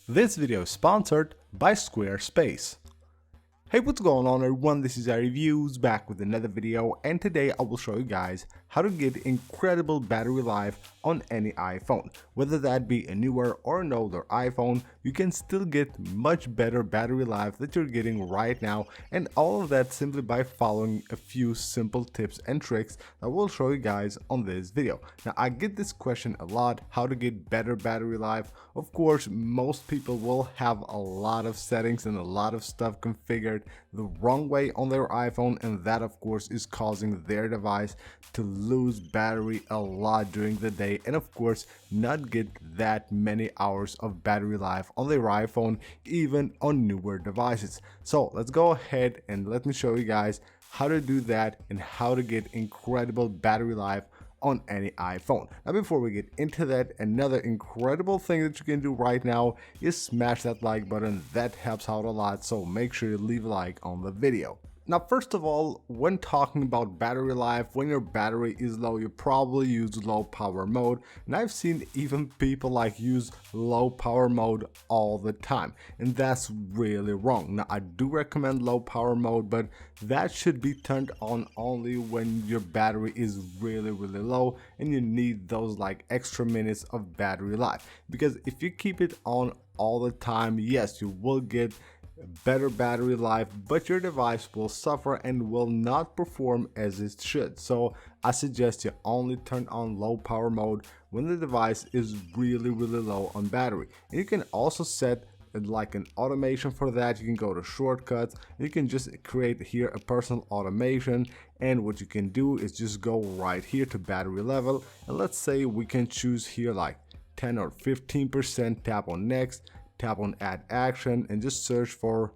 This video is sponsored by Squarespace. Hey, what's going on everyone, this is iReviews back with another video, and today I will show you guys how to get incredible battery life on any iPhone. Whether that be a newer or an older iPhone, you can still get much better battery life that you're getting right now, and all of that simply by following a few simple tips and tricks that we'll show you guys on this video. Now, I get this question a lot, how to get better battery life. Of course, most people will have a lot of settings and a lot of stuff configured the wrong way on their iPhone, and that of course is causing their device to lose battery a lot during the day, and of course not get that many hours of battery life on their iPhone, even on newer devices. So let's go ahead and let me show you guys how to do that and how to get incredible battery life on any iPhone. Now, before we get into that, another incredible thing that you can do right now is smash that like button. That helps out a lot, so make sure you leave a like on the video. Now, first of all, when talking about battery life, when your battery is low, you probably use low power mode, and I've seen even people like use low power mode all the time, and that's really wrong. Now, I do recommend low power mode, but that should be turned on only when your battery is really low and you need those like extra minutes of battery life, because if you keep it on all the time, yes, you will get better battery life, but your device will suffer and will not perform as it should. So I suggest you only turn on low power mode when the device is really low on battery. And you can also set like an automation for that. You can go to shortcuts, you can just create here a personal automation, and what you can do is just go right here to battery level, and let's say we can choose here like 10 or 15%, tap on next, tap on add action, and just search for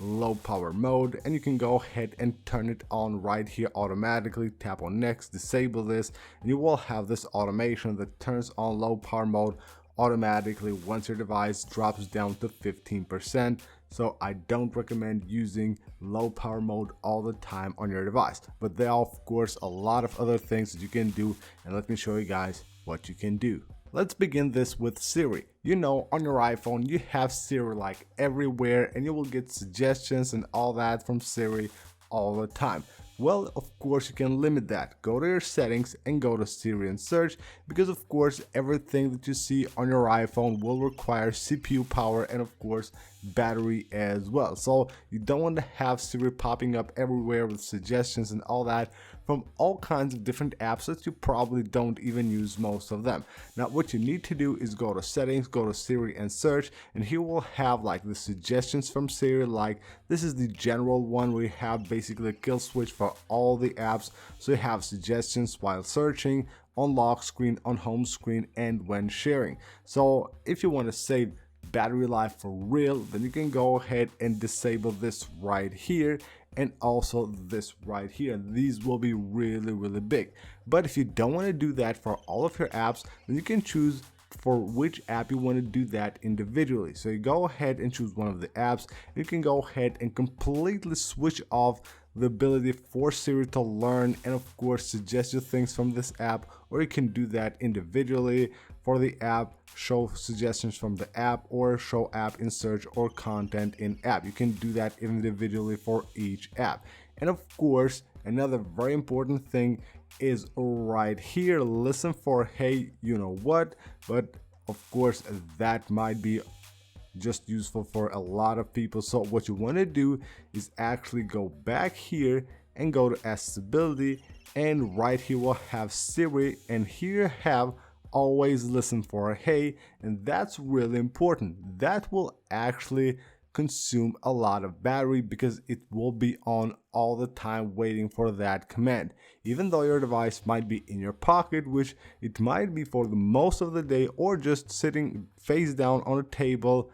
low power mode, and you can go ahead and turn it on right here automatically. Tap on next, disable this, and you will have this automation that turns on low power mode automatically once your device drops down to 15%. So I don't recommend using low power mode all the time on your device, but there are of course a lot of other things that you can do, and let me show you guys what you can do. Let's begin this with Siri. You know, on your iPhone you have Siri like everywhere, and you will get suggestions and all that from Siri all the time. Well, of course you can limit that. Go to your settings and go to Siri and search, because of course everything that you see on your iPhone will require CPU power and of course battery as well. So you don't want to have Siri popping up everywhere with suggestions and all that from all kinds of different apps that you probably don't even use most of them. Now what you need to do is go to settings, go to Siri and search, and here we'll have like the suggestions from Siri. Like this is the general one. We have basically a kill switch for all the apps, so you have suggestions while searching, on lock screen, on home screen, and when sharing. So if you want to save battery life for real, then you can go ahead and disable this right here, and also this right here. These will be really big. But if you don't want to do that for all of your apps, then you can choose for which app you want to do that individually. So you go ahead and choose one of the apps. You can go ahead and completely switch off the ability for Siri to learn and of course suggest you things from this app, or you can do that individually for the app, show suggestions from the app, or show app in search or content in app. You can do that individually for each app. And of course, another very important thing is right here, listen for hey you know what, but of course that might be just useful for a lot of people. So what you want to do is actually go back here and go to accessibility, and right here we'll have Siri, and here have always listen for a hey, and that's really important. That will actually consume a lot of battery because it will be on all the time waiting for that command, even though your device might be in your pocket, which it might be for the most of the day, or just sitting face down on a table.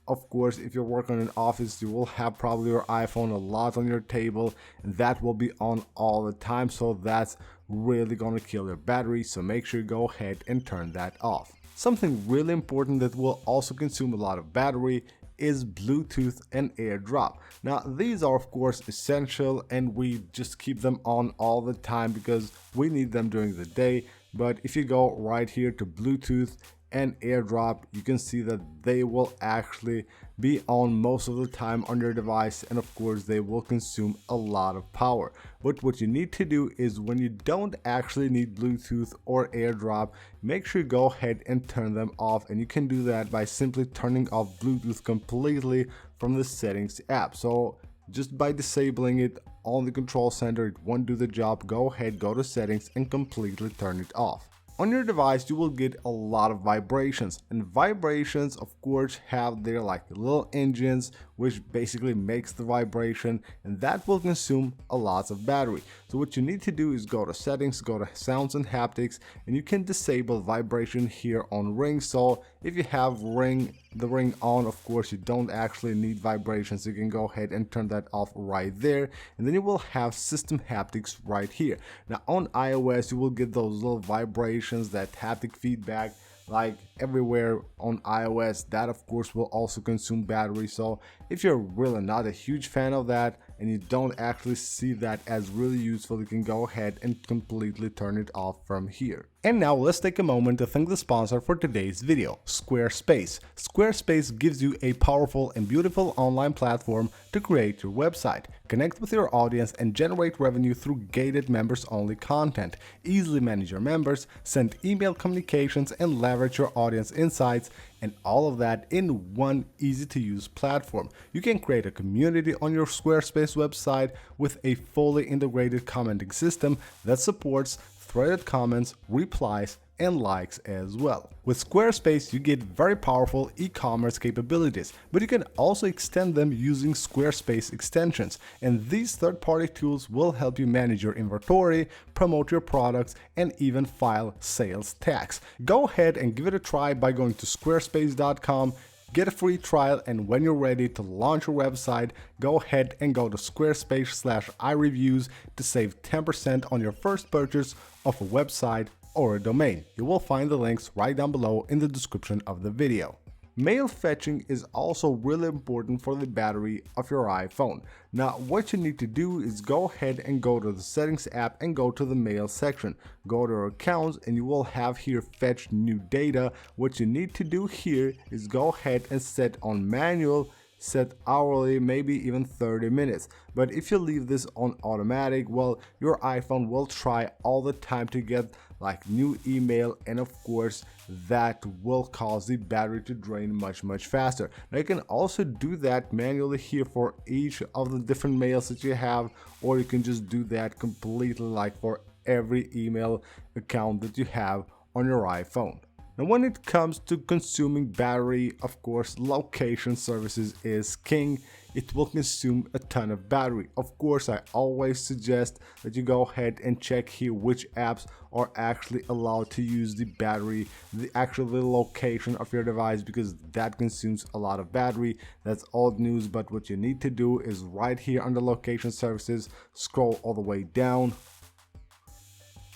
Of course, if you work on an office, you will have probably your iPhone a lot on your table, and that will be on all the time, so that's really gonna kill your battery. So make sure you go ahead and turn that off. Something really important that will also consume a lot of battery is Bluetooth and AirDrop. Now these are of course essential, and we just keep them on all the time because we need them during the day. But if you go right here to Bluetooth and AirDrop, you can see that they will actually be on most of the time on your device, and of course they will consume a lot of power. But what you need to do is, when you don't actually need Bluetooth or AirDrop, make sure you go ahead and turn them off, and you can do that by simply turning off Bluetooth completely from the settings app. So just by disabling it on the control center, it won't do the job. Go ahead, go to settings and completely turn it off. On your device, you will get a lot of vibrations, and vibrations of course have their like little engines which basically makes the vibration, and that will consume a lot of battery. So what you need to do is go to settings, go to sounds and haptics, and you can disable vibration here on ring. So if you have the ring on, of course you don't actually need vibrations. You can go ahead and turn that off right there, and then you will have system haptics right here. Now on iOS, you will get those little vibrations, that haptic feedback like everywhere on iOS. That of course will also consume battery. So if you're really not a huge fan of that and you don't actually see that as really useful, you can go ahead and completely turn it off from here. And now let's take a moment to thank the sponsor for today's video, Squarespace. Squarespace gives you a powerful and beautiful online platform to create your website, connect with your audience, and generate revenue through gated members-only content. Easily manage your members, send email communications, and leverage your audience insights, and all of that in one easy-to-use platform. You can create a community on your Squarespace website with a fully integrated commenting system that supports threaded comments, replies, and likes as well. With Squarespace, you get very powerful e-commerce capabilities, but you can also extend them using Squarespace extensions, and these third-party tools will help you manage your inventory, promote your products, and even file sales tax. Go ahead and give it a try by going to squarespace.com. Get a free trial, and when you're ready to launch your website, go ahead and go to squarespace/iReviews to save 10% on your first purchase of a website or a domain. You will find the links right down below in the description of the video. Mail fetching is also really important for the battery of your iPhone. Now what you need to do is go ahead and go to the settings app and go to the mail section. Go to accounts and you will have here fetch new data. What you need to do here is go ahead and set on manual, set hourly, maybe even 30 minutes. But if you leave this on automatic, well, your iPhone will try all the time to get like new email, and of course that will cause the battery to drain much faster. Now you can also do that manually here for each of the different mails that you have, or you can just do that completely like for every email account that you have on your iPhone. Now when it comes to consuming battery, of course location services is king. It will consume a ton of battery. Of course, I always suggest that you go ahead and check here which apps are actually allowed to use the battery, the actual location of your device, because that consumes a lot of battery. That's old news, but what you need to do is right here under location services, scroll all the way down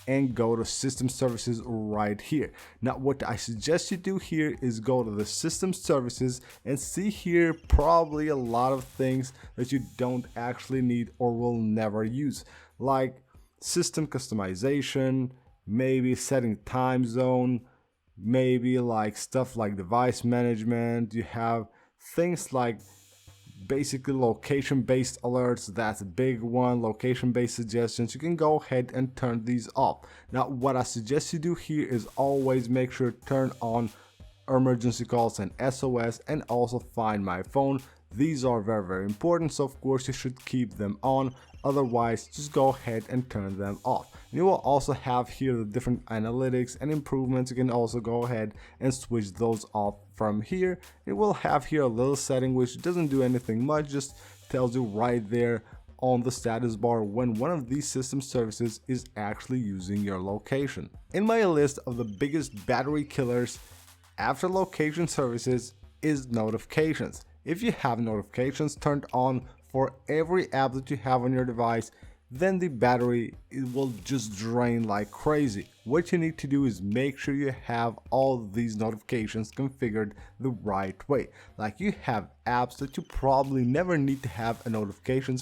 and go to system services right here. Now what I suggest you do here is go to the system services and see here probably a lot of things that you don't actually need or will never use, like system customization, maybe setting time zone, maybe like stuff like device management. You have things like basically location-based alerts, that's a big one. Location-based suggestions, you can go ahead and turn these off. Now what I suggest you do here is always make sure to turn on emergency calls and SOS, and also Find My Phone. These are very important, so of course you should keep them on. Otherwise, just go ahead and turn them off. You will also have here the different analytics and improvements. You can also go ahead and switch those off from here. It will have here a little setting which doesn't do anything much, just tells you right there on the status bar when one of these system services is actually using your location. In my list of the biggest battery killers after location services is notifications. If you have notifications turned on for every app that you have on your device, then the battery will just drain like crazy. What you need to do is make sure you have all these notifications configured the right way. Like you have apps that you probably never need to have a notification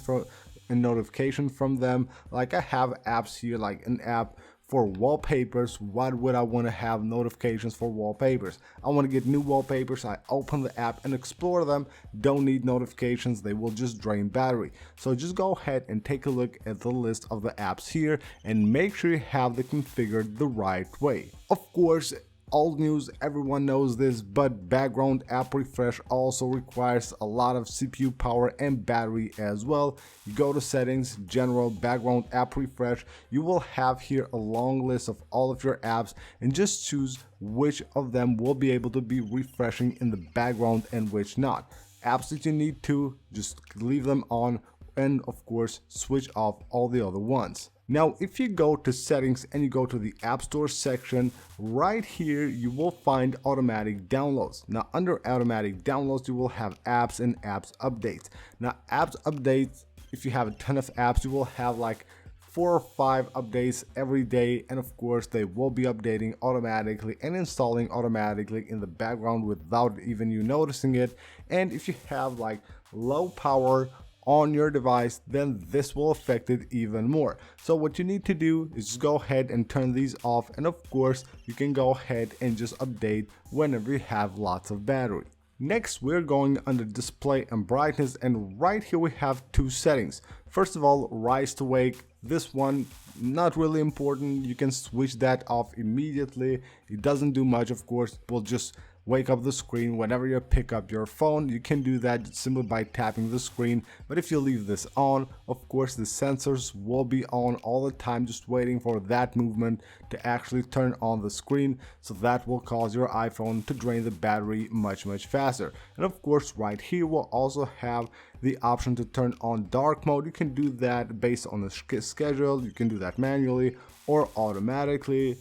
from them. Like I have apps here, like an app For wallpapers, what would I want to have notifications for wallpapers? I want to get new wallpapers. I open the app and explore them. Don't need notifications, they will just drain battery. So just go ahead and take a look at the list of the apps here and make sure you have them configured the right way. Of course, old news, everyone knows this, but background app refresh also requires a lot of CPU power and battery as well. You go to settings, general, background app refresh. You will have here a long list of all of your apps and just choose which of them will be able to be refreshing in the background and which not. Apps that you need to, just leave them on, and of course switch off all the other ones. Now, if you go to settings and you go to the App Store section, right here you will find automatic downloads. Now, under automatic downloads, you will have apps and apps updates. Now, apps updates, if you have a ton of apps, you will have like 4 or 5 updates every day, and of course they will be updating automatically and installing automatically in the background without even you noticing it. And if you have like low power on your device, then this will affect it even more. So what you need to do is just go ahead and turn these off, and of course you can go ahead and just update whenever you have lots of battery. Next, we're going under display and brightness, and right here we have 2 settings. First of all, rise to wake. This one not really important, you can switch that off immediately. It doesn't do much, of course, it will just wake up the screen whenever you pick up your phone. You can do that simply by tapping the screen, but if you leave this on, of course the sensors will be on all the time, just waiting for that movement to actually turn on the screen, so that will cause your iPhone to drain the battery much faster. And of course right here we'll also have the option to turn on dark mode. You can do that based on the schedule, you can do that manually or automatically,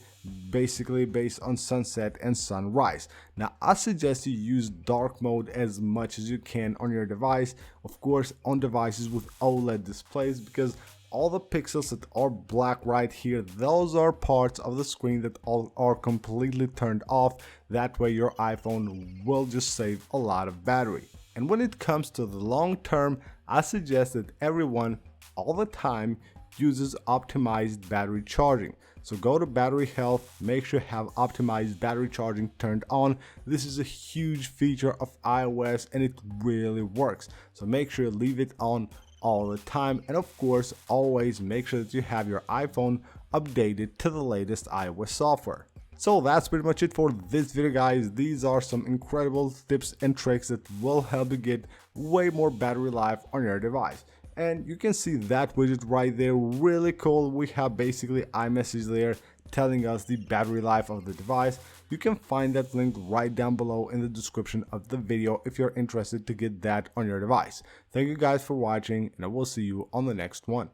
basically based on sunset and sunrise. Now I suggest you use dark mode as much as you can on your device, of course on devices with OLED displays, because all the pixels that are black right here, those are parts of the screen that are completely turned off. That way your iPhone will just save a lot of battery. And when it comes to the long term, I suggest that everyone all the time uses optimized battery charging. So go to battery health, make sure you have optimized battery charging turned on. This is a huge feature of iOS and it really works. So make sure you leave it on all the time, and of course always make sure that you have your iPhone updated to the latest iOS software. So that's pretty much it for this video, guys. These are some incredible tips and tricks that will help you get way more battery life on your device. And you can see that widget right there, really cool. We have basically iMessage there telling us the battery life of the device. You can find that link right down below in the description of the video if you're interested to get that on your device. Thank you guys for watching, and I will see you on the next one.